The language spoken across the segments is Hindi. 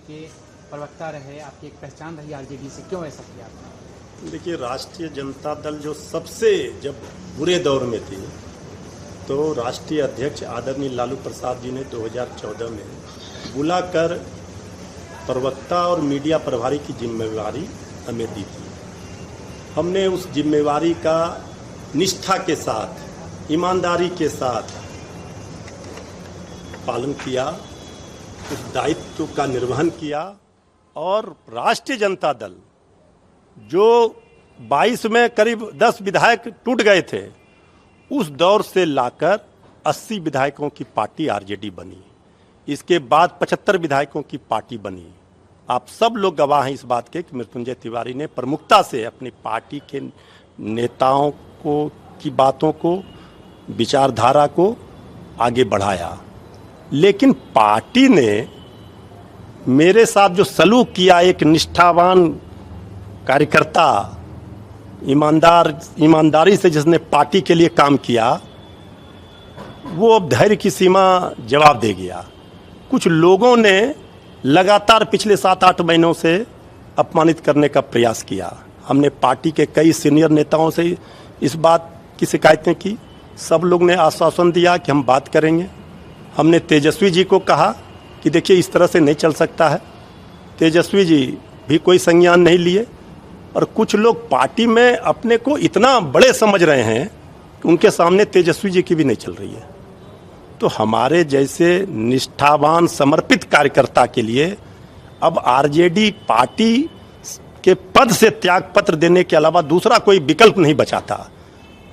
के प्रवक्ता रहे, आपकी एक पहचान रही आरजेडी से, क्यों ऐसा किया आपने? देखिए, राष्ट्रीय जनता दल जो सबसे जब बुरे दौर में थी तो राष्ट्रीय अध्यक्ष आदरणीय लालू प्रसाद जी ने 2014 में बुलाकर प्रवक्ता और मीडिया प्रभारी की जिम्मेवारी हमें दी थी। हमने उस जिम्मेवारी का निष्ठा के साथ, ईमानदारी के साथ पालन किया, उस दायित्व का निर्वहन किया और राष्ट्रीय जनता दल जो 22 में करीब 10 विधायक टूट गए थे, उस दौर से लाकर 80 विधायकों की पार्टी आरजेडी बनी। इसके बाद 75 विधायकों की पार्टी बनी। आप सब लोग गवाह हैं इस बात के कि मृत्युंजय तिवारी ने प्रमुखता से अपनी पार्टी के नेताओं को की बातों को, विचारधारा को आगे बढ़ाया। लेकिन पार्टी ने मेरे साथ जो सलूक किया, एक निष्ठावान कार्यकर्ता, ईमानदारी से जिसने पार्टी के लिए काम किया, वो अब धैर्य की सीमा जवाब दे गया। कुछ लोगों ने लगातार पिछले 7-8 महीनों से अपमानित करने का प्रयास किया। हमने पार्टी के कई सीनियर नेताओं से इस बात की शिकायतें की। सब लोग ने आश्वासन दिया कि हम बात करेंगे। हमने तेजस्वी जी को कहा कि देखिए, इस तरह से नहीं चल सकता है। तेजस्वी जी भी कोई संज्ञान नहीं लिए और कुछ लोग पार्टी में अपने को इतना बड़े समझ रहे हैं कि उनके सामने तेजस्वी जी की भी नहीं चल रही है। तो हमारे जैसे निष्ठावान समर्पित कार्यकर्ता के लिए अब आरजेडी पार्टी के पद से त्याग पत्र देने के अलावा दूसरा कोई विकल्प नहीं बचा था।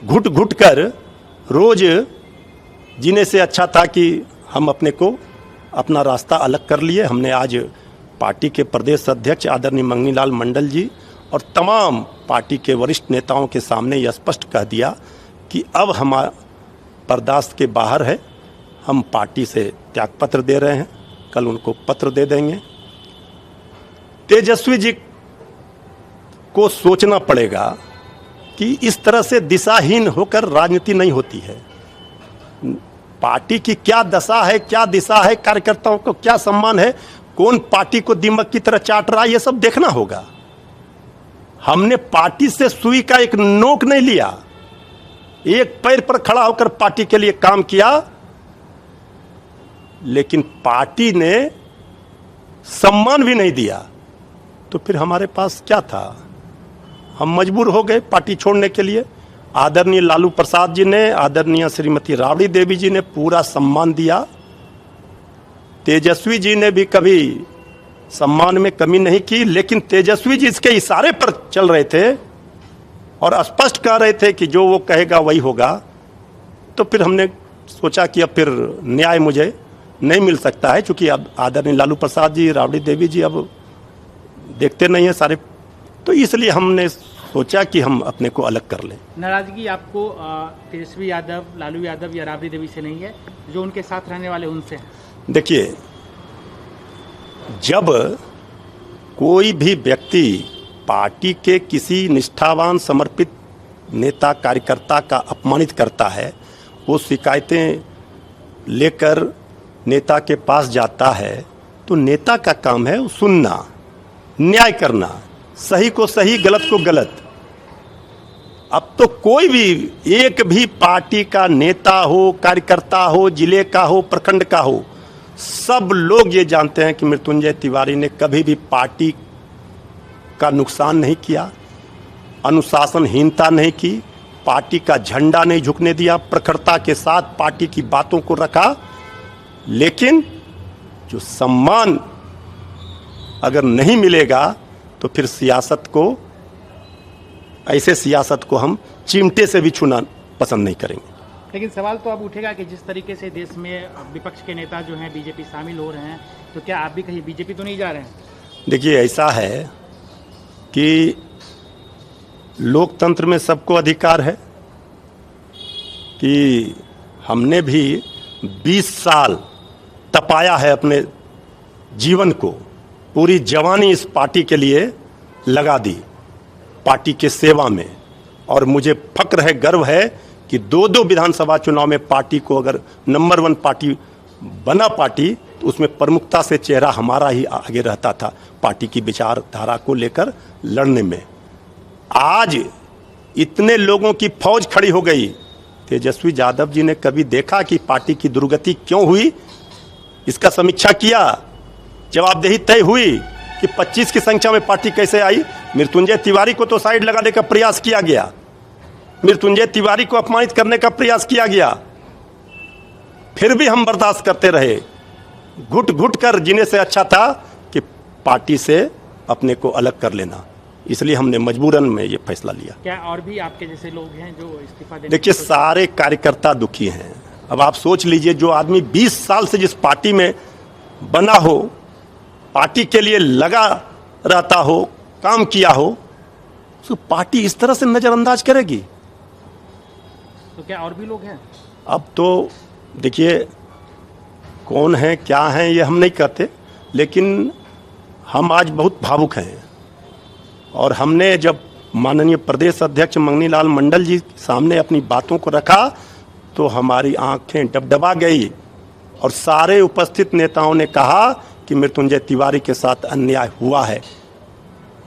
घुट घुट कर रोज जीने से अच्छा था कि हम अपने को अपना रास्ता अलग कर लिए। हमने आज पार्टी के प्रदेश अध्यक्ष आदरणीय मंगनीलाल मंडल जी और तमाम पार्टी के वरिष्ठ नेताओं के सामने यह स्पष्ट कह दिया कि अब हम बर्दाश्त के बाहर है, हम पार्टी से त्यागपत्र दे रहे हैं। कल उनको पत्र दे देंगे। तेजस्वी जी को सोचना पड़ेगा कि इस तरह से दिशाहीन होकर राजनीति नहीं होती है। पार्टी की क्या दशा है, क्या दिशा है, कार्यकर्ताओं को क्या सम्मान है, कौन पार्टी को दीमक की तरह चाट रहा है, ये सब देखना होगा। हमने पार्टी से सुई का एक नोक नहीं लिया, एक पैर पर खड़ा होकर पार्टी के लिए काम किया। लेकिन पार्टी ने सम्मान भी नहीं दिया, तो फिर हमारे पास क्या था? हम मजबूर हो गए पार्टी छोड़ने के लिए। आदरणीय लालू प्रसाद जी ने, आदरणीय श्रीमती राबड़ी देवी जी ने पूरा सम्मान दिया। तेजस्वी जी ने भी कभी सम्मान में कमी नहीं की, लेकिन तेजस्वी जी इसके इशारे पर चल रहे थे और स्पष्ट कह रहे थे कि जो वो कहेगा वही होगा। तो फिर हमने सोचा कि अब फिर न्याय मुझे नहीं मिल सकता है, क्योंकि अब आदरणीय लालू प्रसाद जी, राबड़ी देवी जी अब देखते नहीं है सारे। तो इसलिए हमने सोचा कि हम अपने को अलग कर लें। नाराजगी आपको तेजस्वी यादव, लालू यादव या राबड़ी देवी से नहीं है, जो उनके साथ रहने वाले उनसे है? देखिए, जब कोई भी व्यक्ति पार्टी के किसी निष्ठावान समर्पित नेता कार्यकर्ता का अपमानित करता है, वो शिकायतें लेकर नेता के पास जाता है, तो नेता का काम है सुनना, न्याय करना, सही को सही, गलत को गलत। अब तो कोई भी, एक भी पार्टी का नेता हो, कार्यकर्ता हो, जिले का हो, प्रखंड का हो, सब लोग ये जानते हैं कि मृत्युंजय तिवारी ने कभी भी पार्टी का नुकसान नहीं किया, अनुशासनहीनता नहीं की, पार्टी का झंडा नहीं झुकने दिया, प्रखरता के साथ पार्टी की बातों को रखा। लेकिन जो सम्मान अगर नहीं मिलेगा तो फिर सियासत को, ऐसे सियासत को हम चिमटे से भी छूना पसंद नहीं करेंगे। लेकिन सवाल तो अब उठेगा कि जिस तरीके से देश में विपक्ष के नेता जो हैं बीजेपी शामिल हो रहे हैं, तो क्या आप भी कहीं बीजेपी तो नहीं जा रहे हैं? देखिए, ऐसा है कि लोकतंत्र में सबको अधिकार है कि हमने भी 20 साल तपाया है अपने जीवन को, पूरी जवानी इस पार्टी के लिए लगा दी, पार्टी के सेवा में। और मुझे फक्र है, गर्व है कि 2-2 विधानसभा चुनाव में पार्टी को अगर नंबर 1 पार्टी बना पार्टी, तो उसमें प्रमुखता से चेहरा हमारा ही आगे रहता था पार्टी की विचारधारा को लेकर लड़ने में। आज इतने लोगों की फौज खड़ी हो गई। तेजस्वी यादव जी ने कभी देखा कि पार्टी की दुर्गति क्यों हुई? इसका समीक्षा किया, जवाबदेही तय हुई कि 25 की संख्या में पार्टी कैसे आई। मृत्युंजय तिवारी को तो साइड लगाने का प्रयास किया गया, मृत्युंजय तिवारी को अपमानित करने का प्रयास किया गया, फिर भी हम बर्दाश्त करते रहे। घुट घुट कर जीने से अच्छा था कि पार्टी से अपने को अलग कर लेना, इसलिए हमने मजबूरन में ये फैसला लिया। क्या और भी आपके जैसे लोग हैं जो इस्तीफा देने? देखिए, सारे कार्यकर्ता दुखी हैं। अब आप सोच लीजिए, जो आदमी 20 साल से जिस पार्टी में बना हो, पार्टी के लिए लगा रहता हो, काम किया हो, तो पार्टी इस तरह से नजरअंदाज करेगी? तो क्या और भी लोग हैं? अब तो देखिए, कौन है क्या है ये हम नहीं कहते, लेकिन हम आज बहुत भावुक हैं। और हमने जब माननीय प्रदेश अध्यक्ष मंगनी लाल मंडल जी सामने अपनी बातों को रखा तो हमारी आंखें डबडबा गई और सारे उपस्थित नेताओं ने कहा कि मृत्युंजय तिवारी के साथ अन्याय हुआ है।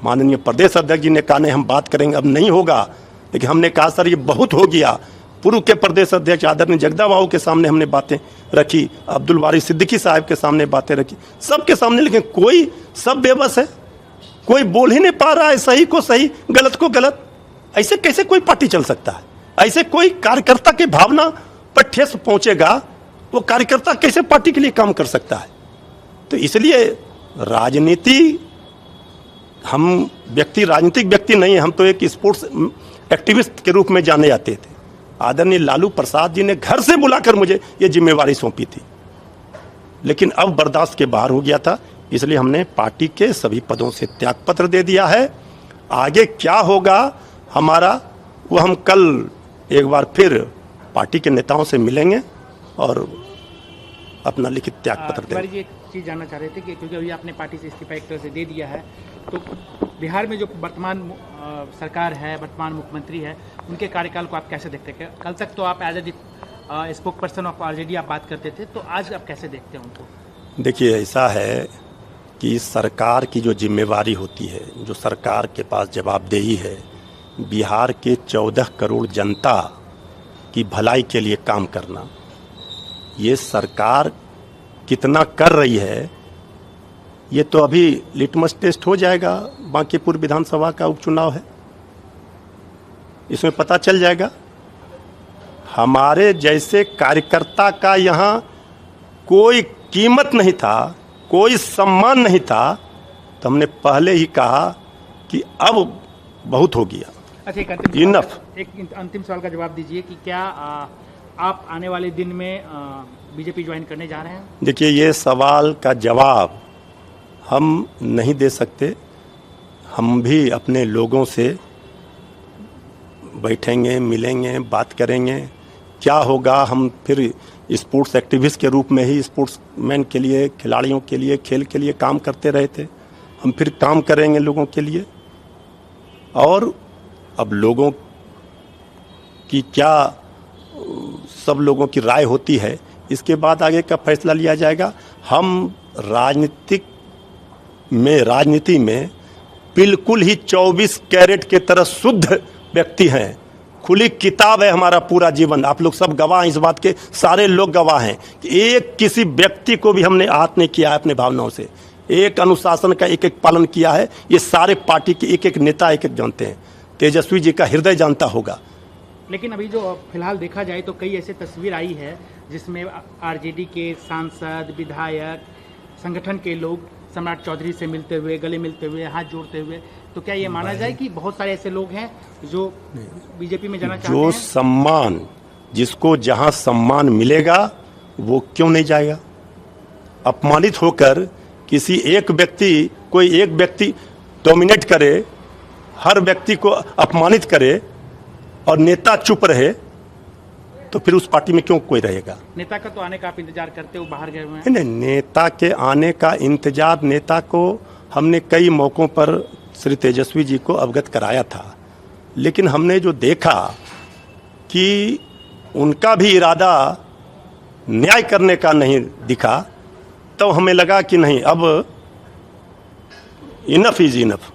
माननीय प्रदेश अध्यक्ष जी ने कहा नहीं, हम बात करेंगे, अब नहीं होगा। लेकिन हमने कहा सर ये बहुत हो गया। पूर्व के प्रदेश अध्यक्ष आदरणीय जगदा बाबू के सामने हमने बातें रखी, अब्दुल वारिस सिद्दीकी साहब के सामने बातें रखी, सबके सामने, लेकिन कोई, सब बेबस है, कोई बोल ही नहीं पा रहा है सही को सही, गलत को गलत। ऐसे कैसे कोई पार्टी चल सकता है? ऐसे कोई कार्यकर्ता की भावना पर ठेस पहुंचेगा, वो कार्यकर्ता कैसे पार्टी के लिए काम कर सकता है? तो इसलिए राजनीति, हम व्यक्ति राजनीतिक व्यक्ति नहीं है, हम तो एक स्पोर्ट्स एक्टिविस्ट के रूप में जाने जाते थे। आदरणीय लालू प्रसाद जी ने घर से बुलाकर मुझे ये जिम्मेवारी सौंपी थी, लेकिन अब बर्दाश्त के बाहर हो गया था, इसलिए हमने पार्टी के सभी पदों से त्यागपत्र दे दिया है। आगे क्या होगा हमारा, वो हम कल एक बार फिर पार्टी के नेताओं से मिलेंगे और अपना लिखित त्यागपत्र देंगे। जी एक चीज़ जानना चाह रहे थे कि क्योंकि अभी आपने पार्टी से इस्तीफा एक तरह से दे दिया है, तो बिहार में जो वर्तमान सरकार है, वर्तमान मुख्यमंत्री है, उनके कार्यकाल को आप कैसे देखते हैं? कल तक तो आप as a spokesperson of RJD आप बात करते थे, तो आज आप कैसे देखते हैं उनको? देखिए, ऐसा है कि सरकार की जो जिम्मेवारी होती है, जो सरकार के पास जवाबदेही है, बिहार के 14 करोड़ जनता की भलाई के लिए काम करना, ये सरकार कितना कर रही है ये तो अभी लिटमस टेस्ट हो जाएगा। बांकीपुर विधानसभा का उपचुनाव है, इसमें पता चल जाएगा। हमारे जैसे कार्यकर्ता का यहाँ कोई कीमत नहीं था, कोई सम्मान नहीं था, तो हमने पहले ही कहा कि अब बहुत हो गया। अच्छा, एक अंतिम सवाल का जवाब दीजिए कि क्या आप आने वाले दिन में बीजेपी ज्वाइन करने जा रहे हैं? देखिए, ये सवाल का जवाब हम नहीं दे सकते। हम भी अपने लोगों से बैठेंगे, मिलेंगे, बात करेंगे, क्या होगा। हम फिर स्पोर्ट्स एक्टिविस्ट के रूप में ही स्पोर्ट्समैन के लिए, खिलाड़ियों के लिए, खेल के लिए काम करते रहे थे। हम फिर काम करेंगे लोगों के लिए, और अब लोगों की क्या, सब लोगों की राय होती है, इसके बाद आगे का फैसला लिया जाएगा। हम राजनीति में बिल्कुल ही 24 कैरेट के तरह शुद्ध व्यक्ति हैं। खुली किताब है हमारा पूरा जीवन। आप लोग सब गवाह हैं इस बात के, सारे लोग गवाह हैं कि एक किसी व्यक्ति को भी हमने आहत नहीं किया है अपने भावनाओं से। एक अनुशासन का एक एक पालन किया है। ये सारे पार्टी के एक एक नेता एक एक जानते हैं। तेजस्वी जी का हृदय जानता होगा। लेकिन अभी जो फिलहाल देखा जाए तो कई ऐसे तस्वीर आई है जिसमें आरजेडी के सांसद, विधायक, संगठन के लोग सम्राट चौधरी से मिलते हुए, गले मिलते हुए, हाथ जोड़ते हुए, तो क्या ये माना जाए कि बहुत सारे ऐसे लोग हैं जो बीजेपी में जाना चाहते हैं? जो सम्मान, जिसको जहां सम्मान मिलेगा वो क्यों नहीं जाएगा? अपमानित होकर किसी एक व्यक्ति, कोई एक व्यक्ति डोमिनेट करे, हर व्यक्ति को अपमानित करे और नेता चुप रहे, तो फिर उस पार्टी में क्यों कोई रहेगा? नेता का तो आने का आप इंतजार करते हो, बाहर गए हुए हैं। नहीं, नेता के आने का इंतजार, नेता को हमने कई मौकों पर श्री तेजस्वी जी को अवगत कराया था, लेकिन हमने जो देखा कि उनका भी इरादा न्याय करने का नहीं दिखा, तो हमें लगा कि नहीं, अब इनफ इज इनफ।